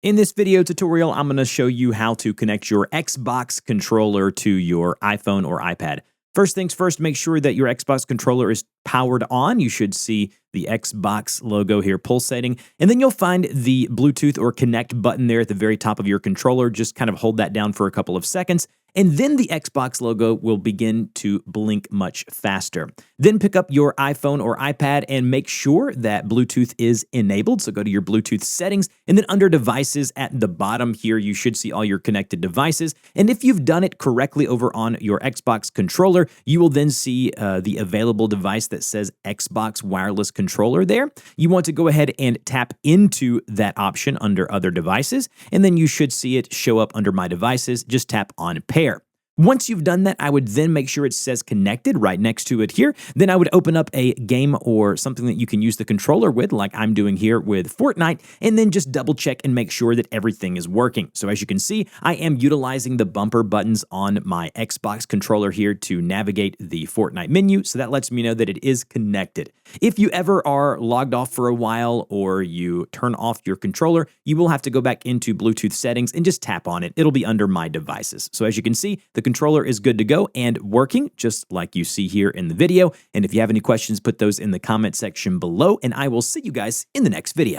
In this video tutorial, I'm going to show you how to connect your Xbox controller to your iPhone or iPad. First things first, make sure that your Xbox controller is powered on. You should see the Xbox logo here pulsating, and then you'll find the Bluetooth or connect button there at the very top of your controller. Just kind of hold that down for a couple of seconds, and then the Xbox logo will begin to blink much faster. Then pick up your iPhone or iPad and make sure that Bluetooth is enabled. So go to your Bluetooth settings, and then under devices at the bottom here, you should see all your connected devices. And if you've done it correctly over on your Xbox controller, you will then see the available device that says Xbox wireless controller there. You want to go ahead and tap into that option under other devices, and then you should see it show up under my devices. Just tap on pair. Once you've done that, I would then make sure it says connected right next to it here. Then I would open up a game or something that you can use the controller with, like I'm doing here with Fortnite, and then just double check and make sure that everything is working. So as you can see, I am utilizing the bumper buttons on my Xbox controller here to navigate the Fortnite menu. So that lets me know that it is connected. If you ever are logged off for a while or you turn off your controller, you will have to go back into Bluetooth settings and just tap on it. It'll be under my devices. So as you can see, the controller is good to go and working just like you see here in the video. And if you have any questions, put those in the comment section below, and I will see you guys in the next video.